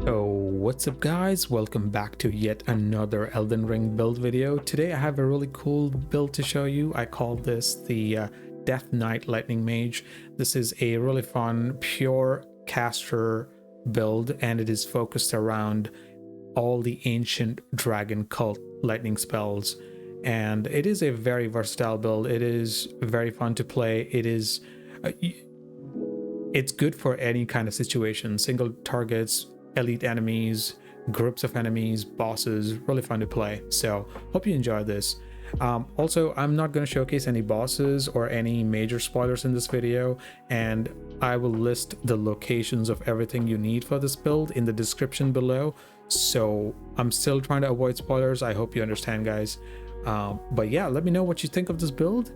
So what's up guys, welcome back to yet another Elden Ring build video. Today I have a really cool build to show you. I call this the Death Knight Lightning Mage. This is a really fun pure caster build and it is focused around all the ancient dragon cult lightning spells, and it is a very versatile build. It is very fun to play. It is it's good for any kind of situation, single targets, elite enemies, groups of enemies, bosses. Really fun to play. So hope you enjoy this. Also, I'm not going to showcase any bosses or any major spoilers in this video, and I will list the locations of everything you need for this build in the description below. So I'm still trying to avoid spoilers. I hope you understand, guys. But yeah, let me know what you think of this build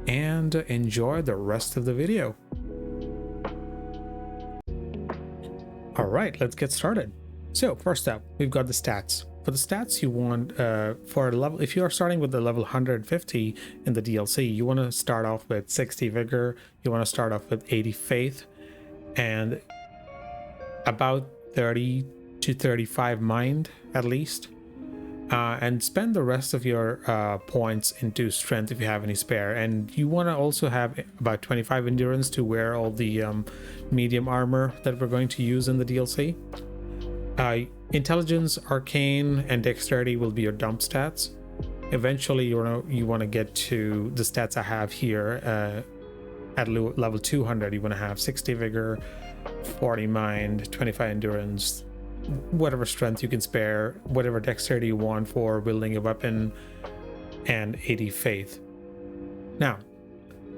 and enjoy the rest of the video. All right, let's get started. So first up, we've got the stats. For the stats, you want for a level, if you are starting with the level 150 in the DLC, you want to start off with 60 vigor, you want to start off with 80 faith, and about 30 to 35 mind at least, and spend the rest of your points into strength if you have any spare. And you want to also have about 25 endurance to wear all the medium armor that we're going to use in the DLC. Intelligence, arcane, and dexterity will be your dump stats. Eventually you want to get to the stats I have here. At level 200 you want to have 60 vigor, 40 mind, 25 endurance, whatever strength you can spare, whatever dexterity you want for wielding a weapon, and 80 faith. Now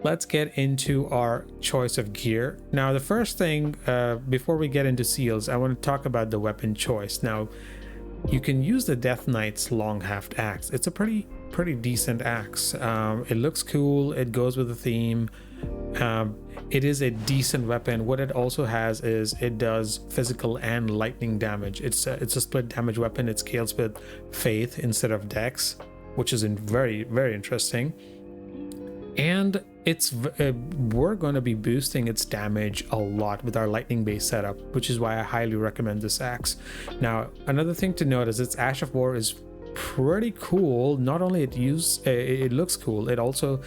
let's get into our choice of gear. Now the first thing, before we get into seals, I want to talk about the weapon choice. Now you can use the Death Knight's long haft axe. It's a pretty decent axe. It looks cool, it goes with the theme. It is a decent weapon. What it also has is it does physical and lightning damage. It's a split damage weapon. It scales with faith instead of dex, which is very interesting. And we're going to be boosting its damage a lot with our lightning based setup, which is why I highly recommend this axe. Now another thing to note is its Ash of War is pretty cool. Not only it looks cool, it also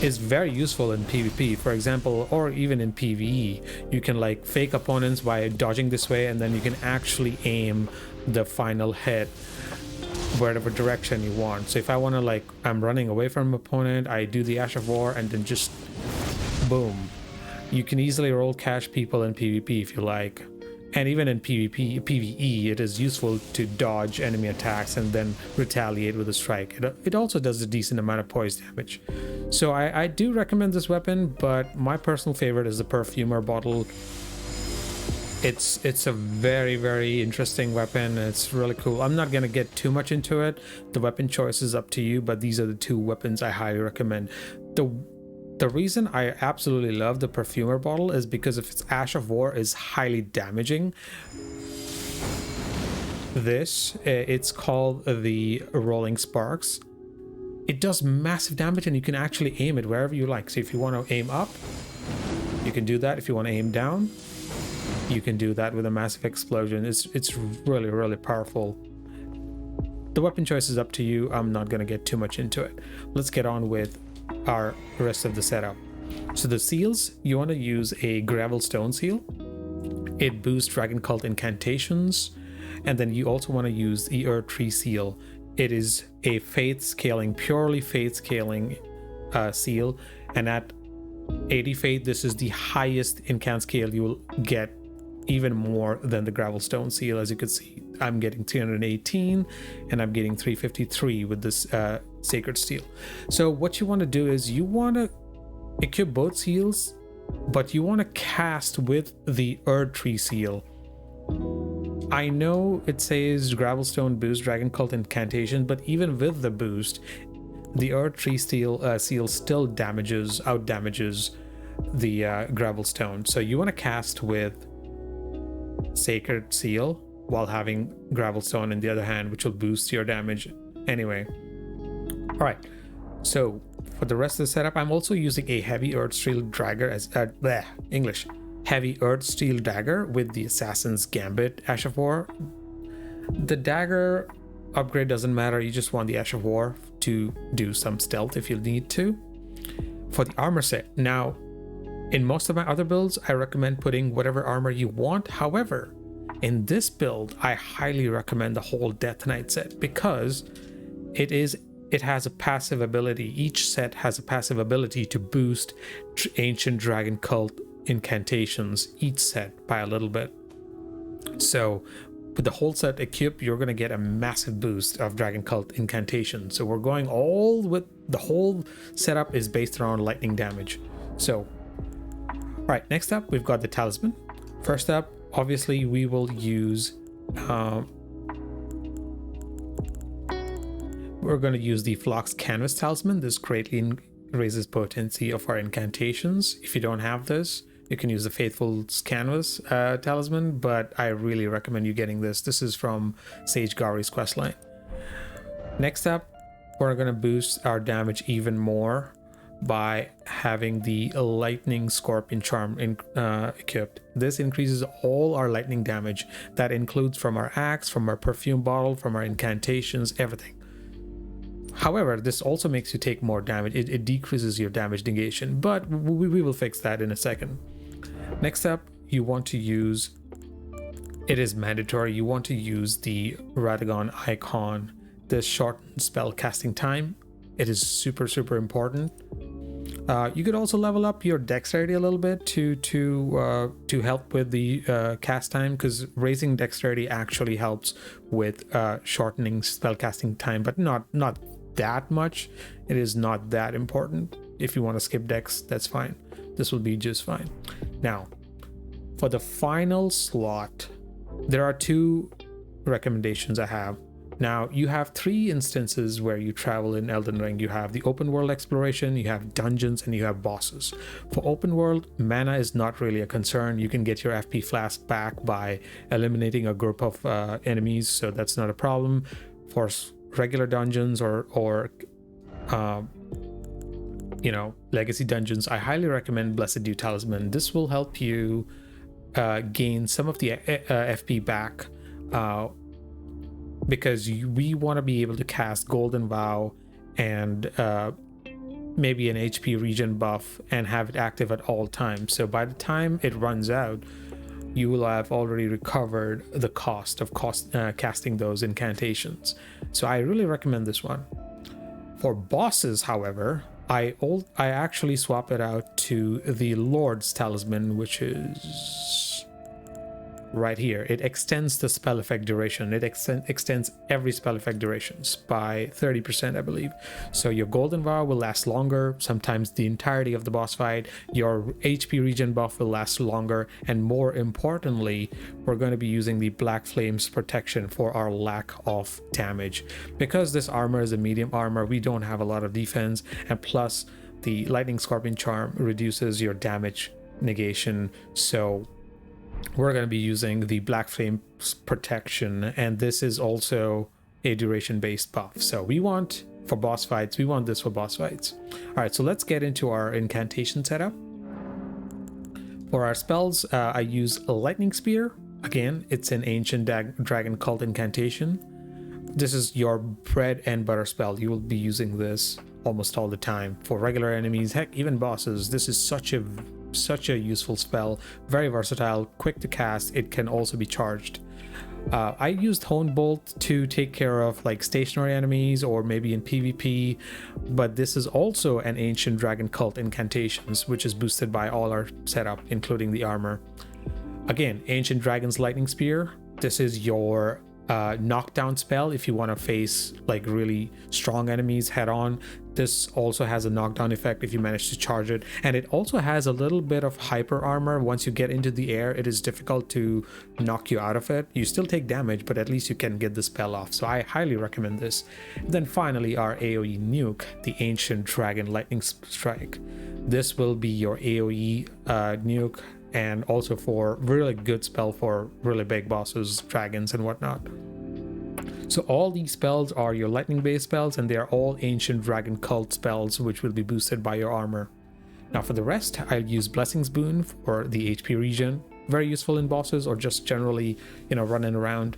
is very useful in PvP, for example, or even in PvE. You can like fake opponents by dodging this way, and then you can actually aim the final hit whatever direction you want. So if I want to, like, I'm running away from an opponent, I do the Ash of War and then just boom. You can easily roll cash people in PvP if you like. And even in PvE, it is useful to dodge enemy attacks and then retaliate with a strike. It also does a decent amount of poise damage. So I do recommend this weapon, but my personal favorite is the Perfumer bottle. It's a very interesting weapon. It's really cool. I'm not going to get too much into it. The weapon choice is up to you, but these are the two weapons I highly recommend. The reason I absolutely love the Perfumer bottle is because of its Ash of War is highly damaging. It's called the Rolling Sparks. It does massive damage and you can actually aim it wherever you like. So if you want to aim up, you can do that. If you want to aim down, you can do that with a massive explosion. It's really powerful. The weapon choice is up to you. I'm not going to get too much into it. Let's get on with our rest of the setup. So the seals, you want to use a gravel stone seal. It boosts dragon cult incantations, and then you also want to use the Erdtree Seal. It is a purely faith scaling seal, and at 80 faith, this is the highest incant scale you will get, even more than the gravel stone seal. As you can see, I'm getting 318 and I'm getting 353 with this sacred steel. So what you want to do is you want to equip both seals, but you want to cast with the Erdtree Seal. I know it says Gravelstone boost Dragon Cult Incantation, but even with the boost, the Erdtree seal still out damages the Gravelstone. So you want to cast with Sacred Seal while having Gravelstone in the other hand, which will boost your damage anyway. All right, so for the rest of the setup, I'm also using a heavy Earthsteel Dragger as heavy earth steel dagger with the assassin's gambit Ash of War. The dagger upgrade doesn't matter, you just want the Ash of War to do some stealth if you need to. For the armor set, now in most of my other builds I recommend putting whatever armor you want. However, in this build I highly recommend the whole Death Knight set because it has a passive ability. Each set has a passive ability to boost Ancient Dragon Cult incantations, each set by a little bit. So with the whole set equipped, you're going to get a massive boost of Dragon Cult incantations. So we're going all with the whole setup is based around lightning damage. So all right, next up we've got the talisman. First up, obviously we will use we're going to use the Phlox Canvas Talisman. This greatly raises potency of our incantations. If you don't have this, you can use the Faithful's Canvas Talisman, but I really recommend you getting this. This is from Sage Gowry's questline. Next up, we're going to boost our damage even more by having the Lightning Scorpion Charm equipped. This increases all our lightning damage. That includes from our axe, from our perfume bottle, from our incantations, everything. However, this also makes you take more damage. It decreases your damage negation, but we will fix that in a second. Next up, you want to use, it is mandatory, you want to use the Radagon Icon. This shortens spell casting time. It is super important. You could also level up your dexterity a little bit to help with the cast time, because raising dexterity actually helps with shortening spell casting time, but not that much. It is not that important. If you want to skip dex, that's fine. This will be just fine. Now, for the final slot, there are two recommendations I have. Now, you have three instances where you travel in Elden Ring. You have the open world exploration, you have dungeons, and you have bosses. For open world, mana is not really a concern. You can get your FP flask back by eliminating a group of enemies, so that's not a problem. For regular dungeons or legacy dungeons, I highly recommend Blessed Dew Talisman. This will help you gain some of the FP back, because we want to be able to cast Golden Vow and maybe an HP regen buff and have it active at all times. So by the time it runs out, you will have already recovered the cost of casting those incantations. So I really recommend this one. For bosses, however, I actually swap it out to the Lord's Talisman, which is right here. It extends the spell effect duration. It extends every spell effect durations by 30%, I believe. So your Golden Vow will last longer, sometimes the entirety of the boss fight. Your HP regen buff will last longer, and more importantly, we're going to be using the Black Flames protection for our lack of damage. Because this armor is a medium armor, we don't have a lot of defense, and plus the Lightning Scorpion Charm reduces your damage negation. So we're going to be using the Black Flame protection, and this is also a duration based buff. So we want for boss fights, we want this for boss fights. All right, so let's get into our incantation setup. For our spells, I use a Lightning Spear. Again, it's an Ancient Dragon Cult incantation. This is your bread and butter spell. You will be using this almost all the time for regular enemies, heck, even bosses. This is such a useful spell, very versatile, quick to cast. It can also be charged. I used Hone Bolt to take care of like stationary enemies or maybe in PvP, but this is also an Ancient Dragon Cult incantations, which is boosted by all our setup, including the armor. Again, Ancient Dragon's Lightning Spear. This is your knockdown spell if you want to face like really strong enemies head on. This also has a knockdown effect if you manage to charge it, and it also has a little bit of hyper armor. Once you get into the air, it is difficult to knock you out of it. You still take damage, but at least you can get the spell off, so I highly recommend this. And then finally, our AoE nuke, the Ancient Dragon Lightning Strike. This will be your AoE nuke, and also for really good spell for really big bosses, dragons and whatnot. So all these spells are your lightning based spells, and they are all Ancient Dragon Cult spells, which will be boosted by your armor. Now for the rest, I'll use Blessings Boon for the HP regen. Very useful in bosses or just generally, running around.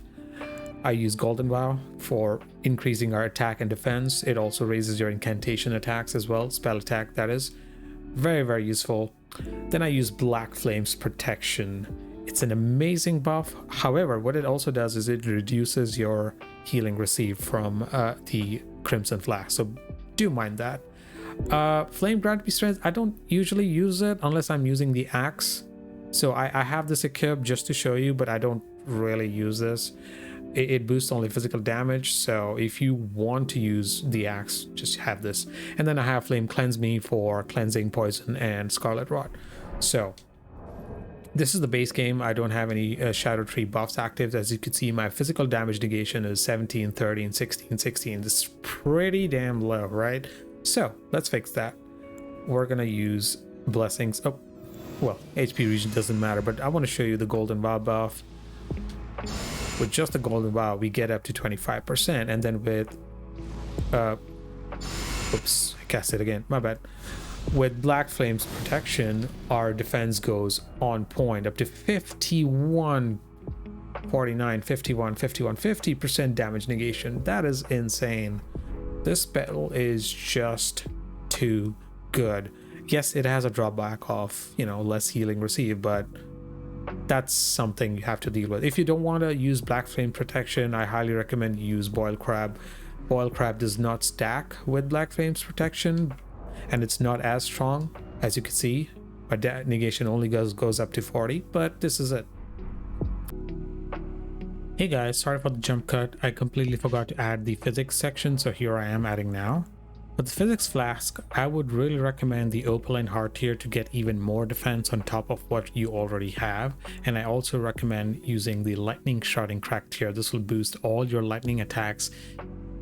I use Golden Vow for increasing our attack and defense. It also raises your incantation attacks as well, spell attack that is. Very, very useful. Then I use Black Flame's Protection. It's an amazing buff. However, what it also does is it reduces your healing received from the Crimson Flask, so do mind that. Flame Grant Me Strength, I don't usually use it unless I'm using the axe. So I have this equipped just to show you, but I don't really use this. It boosts only physical damage, so if you want to use the axe, just have this. And then I have Flame Cleanse Me for cleansing, poison, and Scarlet Rot. So this is the base game. I don't have any Shadow Tree buffs active. As you can see, my physical damage negation is 17, 30, and 16, 16. This is pretty damn low, right? So let's fix that. We're gonna use Blessings. Oh, well, HP regen doesn't matter, but I want to show you the Golden Vow buff. With just the Golden Vow, we get up to 25%, and then with oops, I cast it again, my bad. With Black Flame's Protection, our defense goes on point up to 51, 49, 51, 51, 50% damage negation. That is insane. This spell is just too good. Yes, it has a drawback of, less healing received, but that's something you have to deal with. If you don't want to use Black Flame Protection, I highly recommend you use Boiled Crab. Boiled Crab does not stack with Black Flame's Protection, and it's not as strong. As you can see, my negation only goes up to 40, but this is it. Hey guys, sorry for the jump cut. I completely forgot to add the physics section, so here I am adding now. For the physics flask, I would really recommend the Opaline Heart tier to get even more defense on top of what you already have. And I also recommend using the Lightning Sharding Crack tier. This will boost all your lightning attacks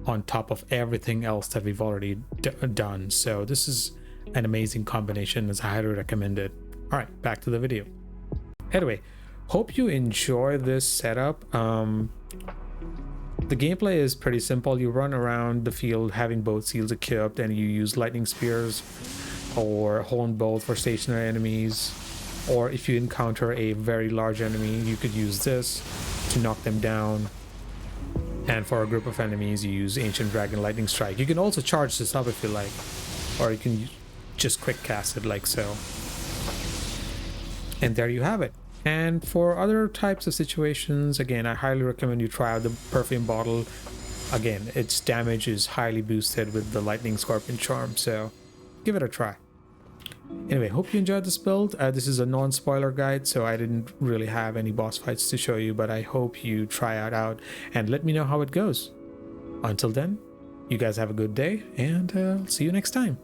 on top of everything else that we've already done. So this is an amazing combination, as I highly recommend it. All right, back to the video. Anyway, hope you enjoy this setup. The gameplay is pretty simple. You run around the field having both seals equipped, and you use lightning spears or horn bolt for stationary enemies, or if you encounter a very large enemy, you could use this to knock them down. And for a group of enemies, you use Ancient Dragon Lightning Strike. You can also charge this up if you like, or you can just quick cast it like so. And there you have it. And for other types of situations, again, I highly recommend you try out the perfume bottle. Again, its damage is highly boosted with the Lightning Scorpion Charm, so give it a try. Anyway, hope you enjoyed this build. This is a non-spoiler guide, so I didn't really have any boss fights to show you, but I hope you try it out and let me know how it goes. Until then, you guys have a good day, and I'll see you next time.